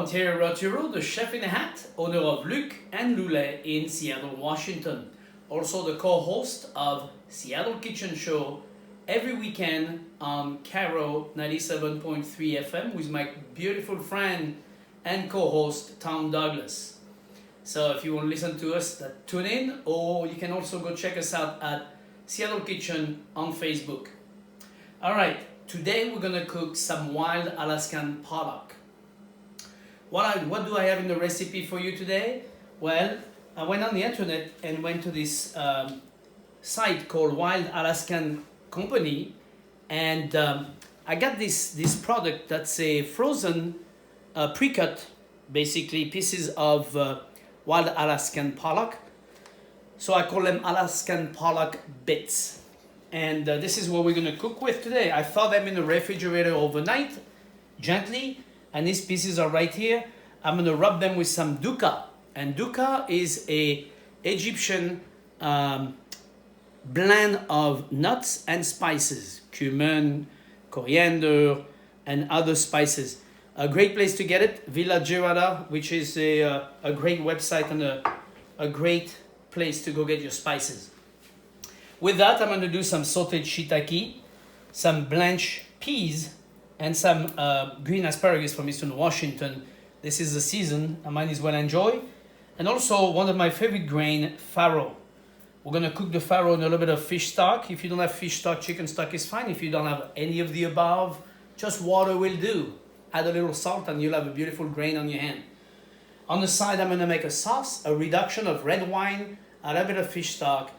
I'm Thierry Roturo, the chef in a hat, owner of Luc and Lulé in Seattle, Washington. Also the co-host of Seattle Kitchen Show every weekend on Farro 97.3 FM with my beautiful friend and co-host Tom Douglas. So if you want to listen to us, tune in, or you can also go check us out at Seattle Kitchen on Facebook. All right, today we're gonna cook some wild Alaskan pollock. What do I have in the recipe for you today? Well, I went on the internet and went to this site called Wild Alaskan Company, and I got this product that's a frozen pre-cut, basically pieces of wild Alaskan pollock. So I call them Alaskan pollock bits. And this is what we're gonna cook with today. I thawed them in the refrigerator overnight, gently, and these pieces are right here. I'm gonna rub them with some dukkha. And dukkha is a Egyptian blend of nuts and spices, cumin, coriander, and other spices. A great place to get it, Villa Gerada, which is a great website and a great place to go get your spices. With that, I'm going to do some sauteed shiitake, some blanched peas, and some green asparagus from Eastern Washington. This is the season, I might as well enjoy. And also one of my favorite grain, farro. We're going to cook the farro in a little bit of fish stock. If you don't have fish stock, chicken stock is fine. If you don't have any of the above, just water will do. Add a little salt and you'll have a beautiful grain on your hand. On the side, I'm going to make a sauce, a reduction of red wine, a little bit of fish stock,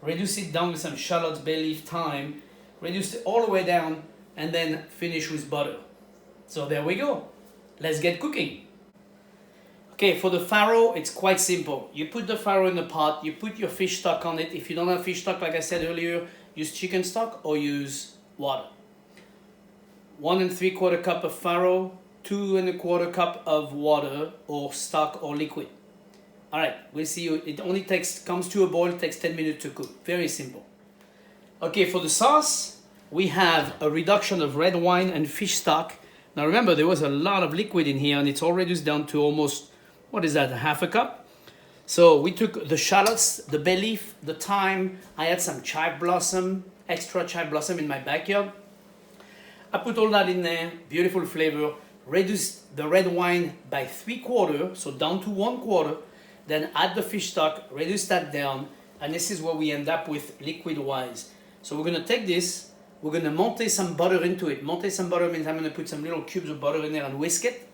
reduce it down with some shallots, bay leaf, thyme, reduce it all the way down, and then finish with butter. So there we go. Let's get cooking. Okay, for the farro, it's quite simple. You put the farro in the pot, you put your fish stock on it. If you don't have fish stock, like I said earlier, use chicken stock or use water. 1 3/4 cup of farro, 2 1/4 cup of water or stock or liquid. All right, we'll see you. It only comes to a boil, takes 10 minutes to cook. Very simple. Okay, for the sauce, we have a reduction of red wine and fish stock. Now remember, there was a lot of liquid in here and it's all reduced down to almost, what is that, half a cup? So we took the shallots, the bay leaf, the thyme. I had some chive blossom, extra chive blossom in my backyard. I put all that in there, beautiful flavor. Reduced the red wine by 3/4, so down to 1/4. Then add the fish stock, reduce that down, and this is what we end up with liquid-wise. So we're gonna take this, we're gonna monte some butter into it. Monte some butter means I'm gonna put some little cubes of butter in there and whisk it.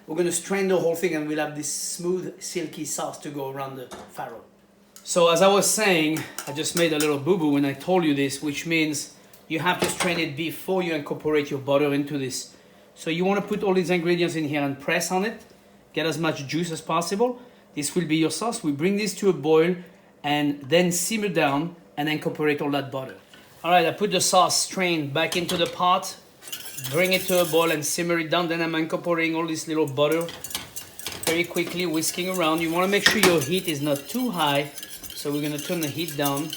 We're gonna strain the whole thing and we'll have this smooth, silky sauce to go around the farro. So as I was saying, I just made a little boo-boo when I told you this, which means you have to strain it before you incorporate your butter into this. So you wanna put all these ingredients in here and press on it, get as much juice as possible. This will be your sauce. We bring this to a boil and then simmer down and incorporate all that butter. All right, I put the sauce strained back into the pot, bring it to a boil and simmer it down. Then I'm incorporating all this little butter very quickly, whisking around. You want to make sure your heat is not too high. So we're going to turn the heat down.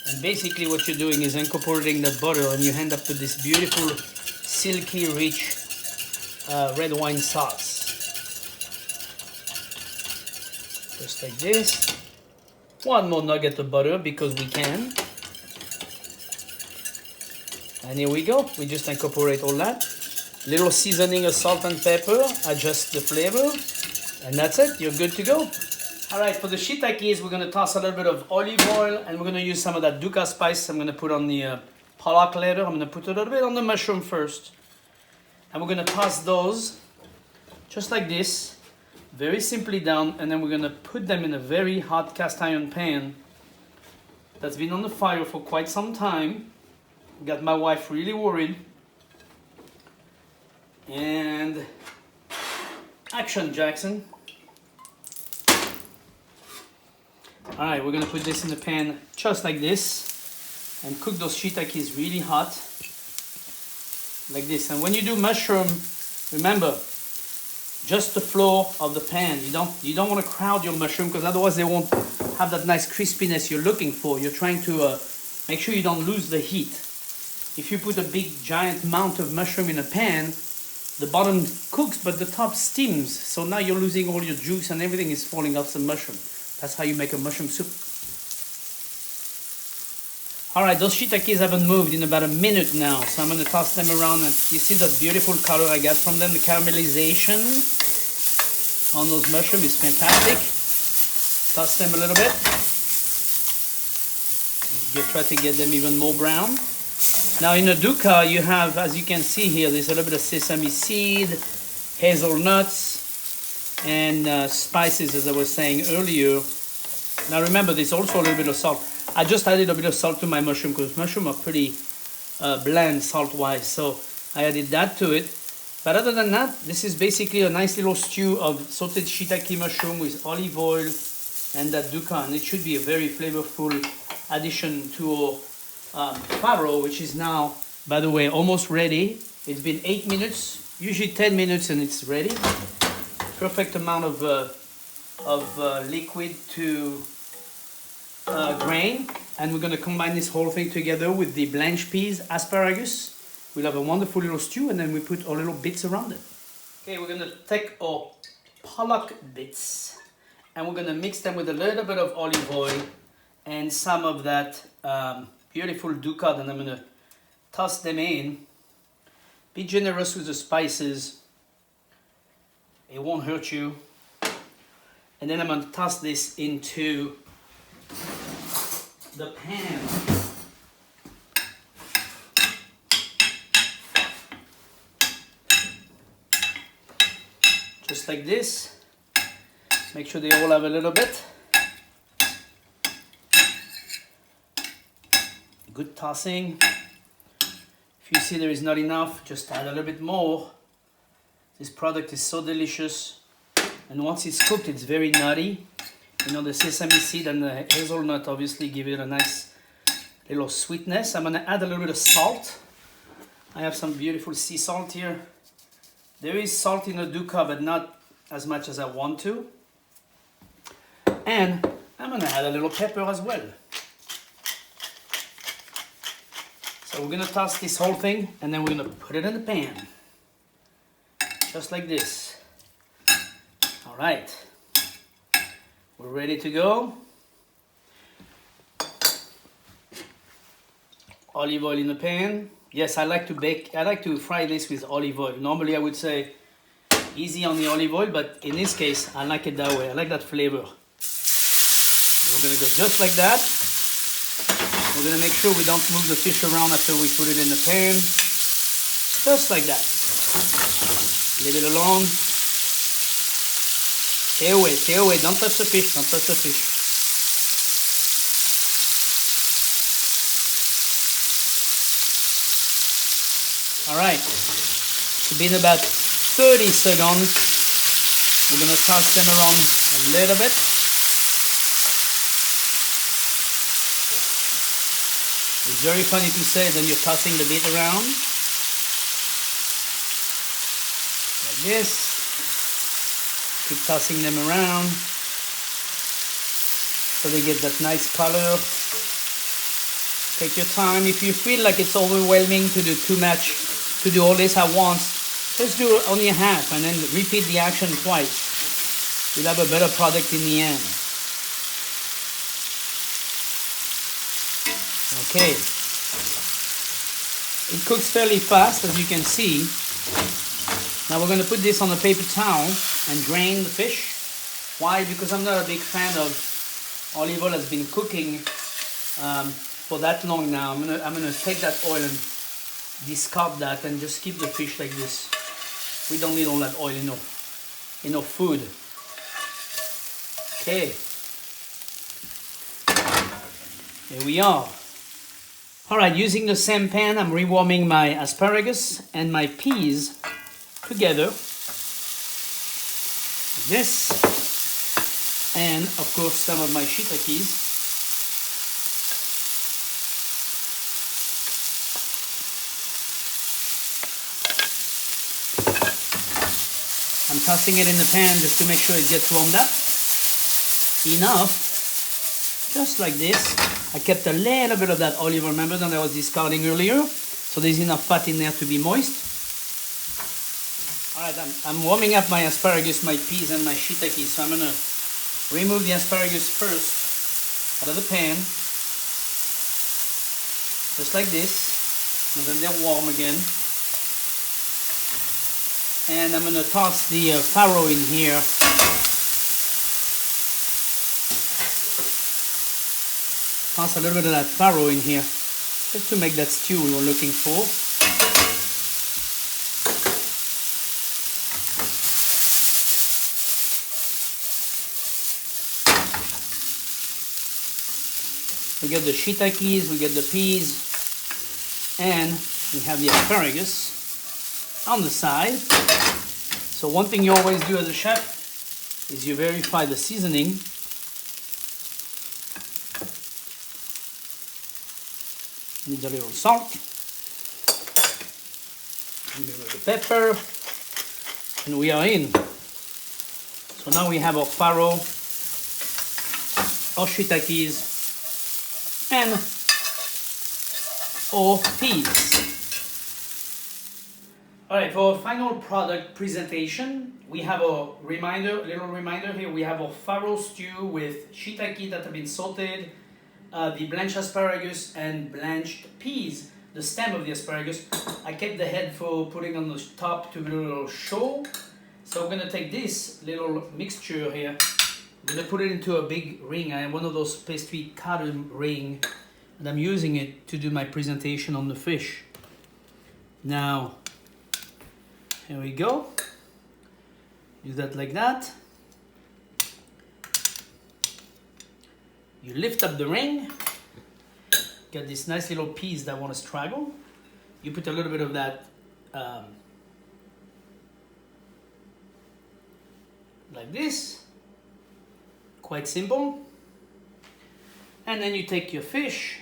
And basically what you're doing is incorporating that butter and you end up with this beautiful, silky, rich red wine sauce. Just like this. One more nugget of butter because we can. And here we go. We just incorporate all that. Little seasoning of salt and pepper. Adjust the flavor. And that's it. You're good to go. All right, for the shiitakes, we're going to toss a little bit of olive oil. And we're going to use some of that dukkha spice. I'm going to put on the pollock later. I'm going to put a little bit on the mushroom first. And we're going to toss those just like this. Very simply down, and then we're gonna put them in a very hot cast iron pan that's been on the fire for quite some time. Got my wife really worried. And action, Jackson. All right, we're gonna put this in the pan just like this and cook those shiitakes really hot like this. And when you do mushroom, remember, just the floor of the pan. You don't want to crowd your mushroom because otherwise they won't have that nice crispiness you're looking for. You're trying to make sure you don't lose the heat. If you put a big giant amount of mushroom in a pan, the bottom cooks, but the top steams. So now you're losing all your juice and everything is falling off the mushroom. That's how you make a mushroom soup. All right, those shiitakes haven't moved in about a minute now, so I'm going to toss them around. And you see the beautiful color I got from them. The caramelization on those mushrooms is fantastic. Toss them a little bit. Try to get them even more brown. Now in a dukkha, you have, as you can see here, there's a little bit of sesame seed, hazelnuts, and spices, as I was saying earlier. Now remember, there's also a little bit of salt. I just added a bit of salt to my mushroom because mushrooms are pretty bland salt-wise, so I added that to it. But other than that, this is basically a nice little stew of sauteed shiitake mushroom with olive oil and that dukkha, and it should be a very flavorful addition to our farro, which is now, by the way, almost ready. It's been 8 minutes, usually 10 minutes, and it's ready. Perfect amount of liquid to grain, and we're going to combine this whole thing together with the blanched peas, asparagus. We'll have a wonderful little stew, and then we put our little bits around it. Okay, we're going to take our pollock bits, and we're going to mix them with a little bit of olive oil and some of that beautiful dukkha, and I'm going to toss them in. Be generous with the spices. It won't hurt you. And then I'm going to toss this into the pan. Just like this. Make sure they all have a little bit. Good tossing. If you see there is not enough, just add a little bit more. This product is so delicious, and once it's cooked, it's very nutty. You know, the sesame seed and the hazelnut obviously give it a nice little sweetness. I'm gonna add a little bit of salt. I have some beautiful sea salt here. There is salt in the dukkha, but not as much as I want to. And I'm gonna add a little pepper as well. So we're gonna toss this whole thing, and then we're gonna put it in the pan. Just like this. All right. We're ready to go. Olive oil in the pan. Yes, I like to fry this with olive oil. Normally I would say easy on the olive oil, but in this case, I like it that way. I like that flavor. We're gonna go just like that. We're gonna make sure we don't move the fish around after we put it in the pan. Just like that. Leave it alone. Stay away, don't touch the fish, don't touch the fish. All right, it's been about 30 seconds. We're gonna toss them around a little bit. It's very funny to say that you're tossing the bit around. Like this. Keep tossing them around so they get that nice color. Take your time. If you feel like it's overwhelming to do too much, to do all this at once, just do only half and then repeat the action twice. You'll have a better product in the end. Okay. It cooks fairly fast, as you can see. Now we're going to put this on a paper towel and drain the fish. Why? Because I'm not a big fan of olive oil that's been cooking for that long now. I'm gonna take that oil and discard that and just keep the fish like this. We don't need all that oil in our food. Okay. Here we are. All right, using the same pan, I'm rewarming my asparagus and my peas together, like this, and of course some of my shiitakes. I'm tossing it in the pan just to make sure it gets warmed up enough, just like this. I kept a little bit of that olive oil, remember, that I was discarding earlier, so there's enough fat in there to be moist. Alright, I'm warming up my asparagus, my peas, and my shiitake. So I'm gonna remove the asparagus first out of the pan, just like this, and then they're warm again. And I'm gonna toss the farro in here. Toss a little bit of that farro in here, just to make that stew we were looking for. We get the shiitakes, we get the peas, and we have the asparagus on the side. So one thing you always do as a chef is you verify the seasoning. Needs a little salt, a little bit of pepper, and we are in. So now we have our farro, our shiitakes, and our peas. Alright, for our final product presentation, we have a little reminder here. We have our farro stew with shiitake that have been sauteed, the blanched asparagus and blanched peas, the stem of the asparagus. I kept the head for putting on the top to be a little show. So I'm gonna take this little mixture here. I'm gonna put it into a big ring. I have one of those pastry cotton ring, and I'm using it to do my presentation on the fish. Now, here we go. Do that like that. You lift up the ring. Got this nice little piece that want to straggle. You put a little bit of that like this. Quite simple. And then you take your fish,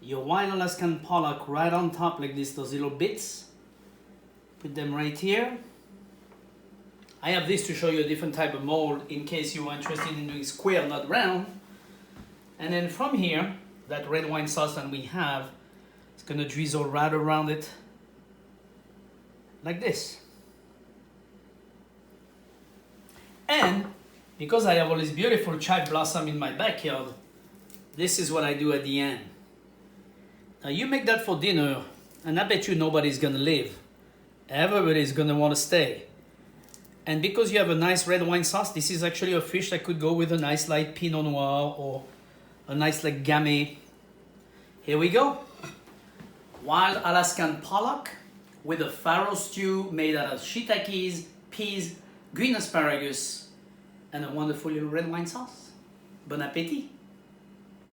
your Wild Alaskan Pollock, right on top like this, those little bits. Put them right here. I have this to show you a different type of mold in case you are interested in doing square, not round. And then from here, that red wine sauce that we have, it's gonna drizzle right around it like this. And because I have all this beautiful chive blossom in my backyard, this is what I do at the end. Now you make that for dinner, and I bet you nobody's gonna leave. Everybody's gonna wanna stay. And because you have a nice red wine sauce, this is actually a fish that could go with a nice light Pinot Noir or a nice like Gamay. Here we go. Wild Alaskan Pollock with a farro stew made out of shiitakes, peas, green asparagus, and a wonderful little red wine sauce. Bon appetit!